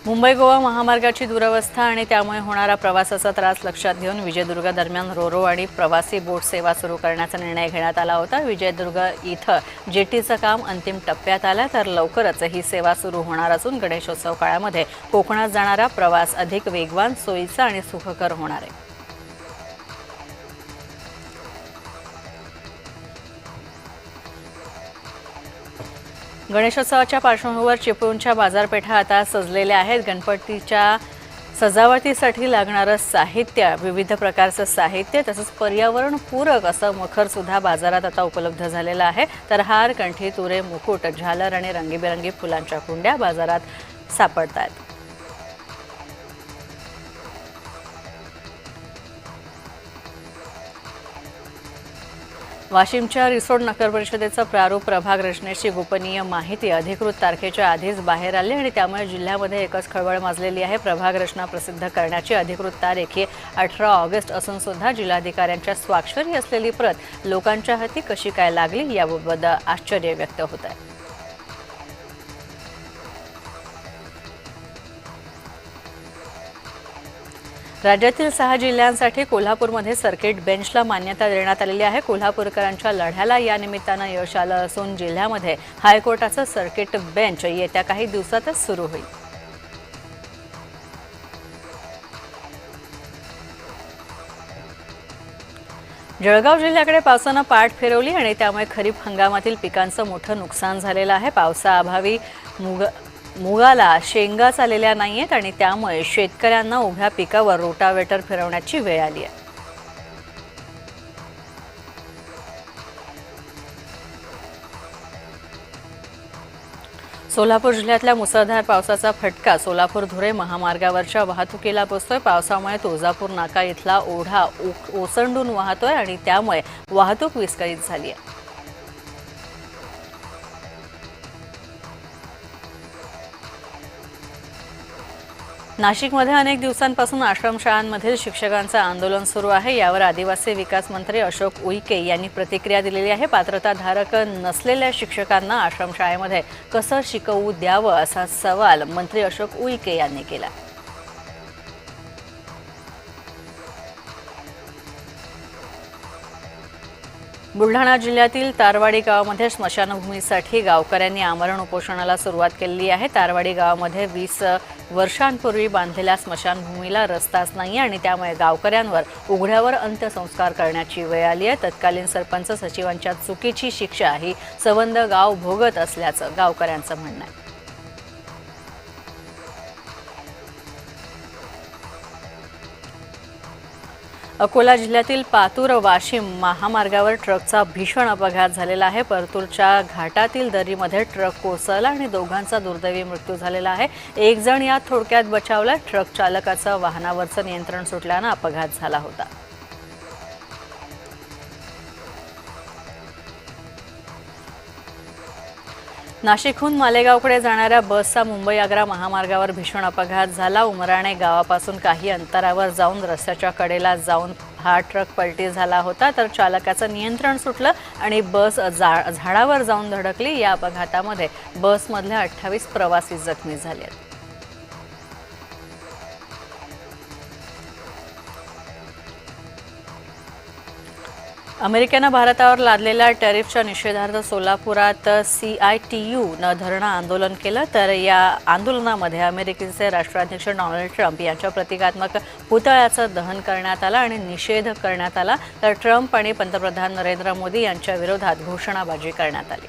मुंबई गोवा महामार्गाची दुरवस्था आणि त्यामुळे होणारा प्रवासाचा त्रास लक्षात घेऊन विजयदुर्ग दरम्यान रोरो आणि प्रवासी बोट सेवा सुरू करण्याचा निर्णय घेण्यात आला होता। विजयदुर्ग इथं जेटीचं काम अंतिम टप्प्यात आलं तर लवकरच ही सेवा सुरू होणार असून गणेशोत्सव काळामध्ये कोकणात जाणारा प्रवास अधिक वेगवान, सोयीचा आणि सुखकर होणार आहे। गणेशोत्सवाच्या पार्श्वभूमीवर चिपळूणच्या बाजारपेठा आता सजलेल्या आहेत। गणपतीच्या सजावटीसाठी लागणारं साहित्य, विविध प्रकारचं साहित्य तसंच पर्यावरणपूरक असं मखर सुद्धा बाजारात आता उपलब्ध झालेलं आहे। तर हार, कंठी, तुरे, मुकुट, झालर आणि रंगीबेरंगी फुलांच्या कुंड्या बाजारात सापडतात। वाशिमच्या रिसोड नगर परिषदेचं प्रारूप प्रभाग रचनेची गोपनीय माहिती अधिकृत तारखेच्या आधीच बाहेर आली आणि त्यामुळे जिल्ह्यामध्ये एकच खळबळ माजलेली आहे। प्रभाग रचना प्रसिद्ध करण्याची अधिकृत तारीख ही 18 ऑगस्ट असून सुद्धा जिल्हाधिकाऱ्यांच्या स्वाक्षरी असलेली प्रत लोकांच्या हाती कशी काय लागली याबाबत आश्चर्य व्यक्त होत आहे। राज्यातील 6 जिल्ह्यांसाठी कोल्हापूरमध्ये सर्किट बेंचला मान्यता देण्यात आलेली आहे। कोल्हापूरकरांच्या लढ्याला या निमित्तानं यश आलं असून जिल्ह्यामध्ये हायकोर्टाचं सर्किट बेंच येत्या काही दिवसातच सुरू होईल। जळगाव जिल्ह्याकडे पावसानं पाठ फिरवली आणि त्यामुळे खरीप हंगामातील पिकांचं मोठं नुकसान झालेलं आहे। पावसाअभावी मुगाला शेंगा आलेल्या नाहीयेत आणि त्यामुळे शेतकऱ्यांना उभ्या पिकावर रोटावेटर फिरवण्याची वेळ आली आहे। सोलापूर जिल्ह्यातल्या मुसळधार पावसाचा फटका सोलापूर-धुळे महामार्गावरच्या वाहतुकीला बसतोय। पावसामुळे तुळजापूर नाका इथला ओढा ओसंडून वाहतोय आणि त्यामुळे वाहतूक विस्कळीत झाली आहे। नाशिकमध्ये अनेक दिवसांपासून आश्रमशाळांमधील शिक्षकांचं आंदोलन सुरू आहे। यावर आदिवासी विकास मंत्री अशोक उईके यांनी प्रतिक्रिया दिलेली आहे। पात्रताधारक नसलेल्या शिक्षकांना आश्रमशाळेमध्ये कसं शिकवू द्यावं असा सवाल मंत्री अशोक उईके यांनी केला। बुलढाणा जिल्ह्यातील तारवाडी गावामध्ये स्मशानभूमीसाठी गावकऱ्यांनी आमरण उपोषणाला सुरुवात केली आहे। तारवाडी गावामध्ये 20 वर्षांपूर्वी बांधलेल्या स्मशानभूमीला रस्ताच नाही आणि त्यामुळे गावकऱ्यांवर उघड्यावर अंत्यसंस्कार करण्याची वेळ आली आहे। तत्कालीन सरपंच सचिवांच्या चुकीची शिक्षा ही संबंध गाव भोगत असल्याचं गावकऱ्यांचं म्हणणं आहे। अकोला जिल्ह्यातील पातूर वाशिम महामार्गावर ट्रकचा भीषण अपघात झालेला आहे। परतूरच्या घाटातील दरीमध्ये ट्रक कोसळला आणि दोघांचा दुर्दैवी मृत्यू झालेला आहे। एक जण यात थोडक्यात बचावला। ट्रक चालकाचं वाहनावरचं नियंत्रण सुटल्यानं अपघात झाला होता। नाशिकहून मालेगावकडे जाणाऱ्या बसचा मुंबई-आग्रा महामार्गावर भीषण अपघात झाला। उमराणे गावापासून काही अंतरावर जाऊन रस्त्याच्या कडेला जाऊन हा ट्रक पलटी झाला होता तर चालकाचं नियंत्रण सुटलं आणि बस झाडावर जाऊन धडकली। या अपघातामध्ये बसमधले 28 प्रवासी जखमी झाले आहेत। अमेरिकेनं भारतावर लादलेल्या टॅरिफच्या निषेधार्थ सोलापुरात CITU न धरणं आंदोलन केलं तर या आंदोलनामध्ये अमेरिकेचे राष्ट्राध्यक्ष डोनाल्ड ट्रम्प यांच्या प्रतिकात्मक पुतळ्याचं दहन करण्यात आलं आणि निषेध करण्यात आला तर ट्रम्प आणि पंतप्रधान नरेंद्र मोदी यांच्या विरोधात घोषणाबाजी करण्यात आली।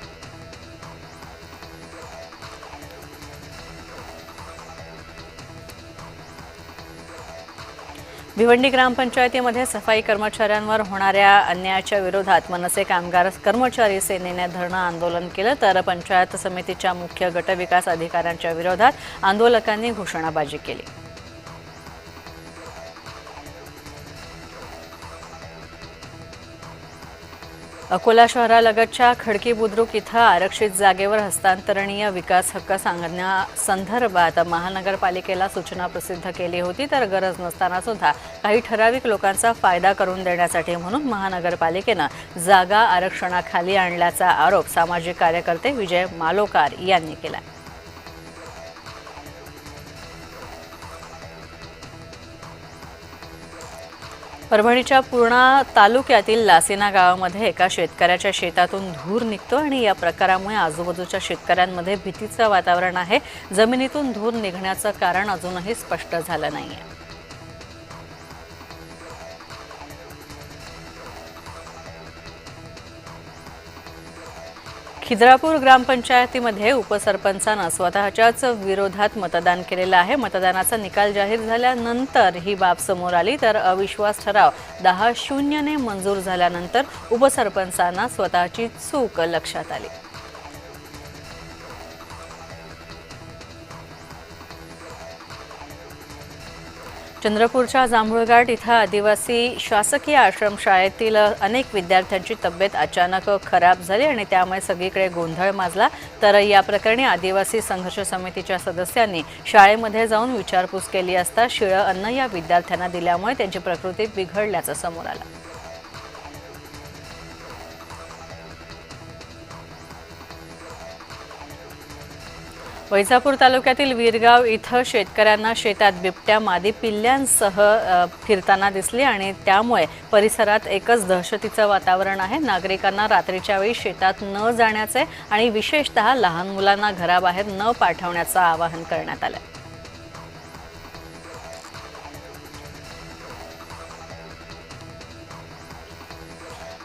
भिवंडी ग्रामपंचायतीमध्ये सफाई कर्मचाऱ्यांवर होणाऱ्या अन्यायाच्या विरोधात मनसे कामगार कर्मचारी सेनेने धरणं आंदोलन केलं तर पंचायत समितीच्या मुख्य गटविकास अधिकाऱ्यांच्या विरोधात आंदोलकांनी घोषणाबाजी केली। अकोला शहरालगतच्या खडकी बुद्रुक इथं आरक्षित जागेवर हस्तांतरणीय विकास हक्क सांगण्यासंदर्भात महानगरपालिकेला सूचना प्रसिद्ध केली होती तर गरज नसताना सुद्धा काही ठराविक लोकांचा फायदा करून देण्यासाठी म्हणून महानगरपालिकेनं जागा आरक्षणाखाली आणल्याचा आरोप सामाजिक कार्यकर्ते विजय मालोकार यांनी केला। परभणीच्या पूर्णा तालुक्यातील लासिना गावामध्ये एका शेतकऱ्याच्या शेतातून धूर निघतो आणि या प्रकारामुळे आजूबाजूच्या शेतकऱ्यांमध्ये भीतीचं वातावरण आहे। जमिनीतून धूर निघण्याचं कारण अजूनही स्पष्ट झालं नाहीये। खिद्रापूर ग्रामपंचायतीमध्ये उपसरपंचानं स्वतःच्याच विरोधात मतदान केलेलं आहे। मतदानाचा निकाल जाहीर झाल्यानंतर ही बाब समोर आली, तर अविश्वास ठराव 10-0 ने मंजूर झाल्यानंतर उपसरपंचांना स्वतःची चूक लक्षात आली। चंद्रपूरच्या जांभूळघाट इथं आदिवासी शासकीय आश्रमशाळेतील अनेक विद्यार्थ्यांची तब्येत अचानक खराब झाली आणि त्यामुळे सगळीकडे गोंधळ माजला। तर या प्रकरणी आदिवासी संघर्ष समितीच्या सदस्यांनी शाळेमध्ये जाऊन विचारपूस केली असता शिळं अन्न या विद्यार्थ्यांना दिल्यामुळे त्यांची प्रकृती बिघडल्याचं समोर आलं। वैजापूर तालुक्यातील वीरगाव इथं शेतकऱ्यांना शेतात बिबट्या मादी पिल्ल्यांसह फिरताना दिसली आणि त्यामुळे परिसरात एकच दहशतीचं वातावरण आहे। नागरिकांना रात्रीच्या वेळी शेतात न जाण्याचे आणि विशेषतः लहान मुलांना घराबाहेर न पाठवण्याचं आवाहन करण्यात आलं।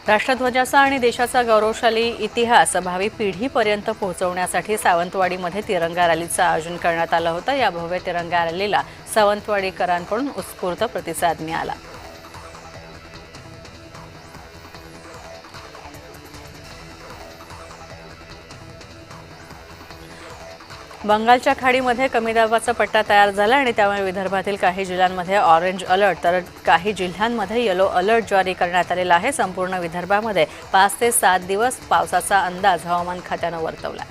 राष्ट्रध्वजाचा आणि देशाचा गौरवशाली इतिहास भावी पिढीपर्यंत पोहोचवण्यासाठी सावंतवाडीमध्ये तिरंगा रॅलीचं आयोजन करण्यात आलं होतं। या भव्य तिरंगा रॅलीला सावंतवाडीकरांकडून उत्स्फूर्त प्रतिसाद मिळाला। बंगालच्या खाडीमध्ये कमी दाबाचा पट्टा तयार झाला आणि त्यामुळे विदर्भातील काही जिल्ह्यांमध्ये ऑरेंज अलर्ट तर काही जिल्ह्यांमध्ये येलो अलर्ट जारी करण्यात आलेला आहे। संपूर्ण विदर्भामध्ये 5 ते 7 दिवस पावसाचा अंदाज हवामान खात्यानं वर्तवला।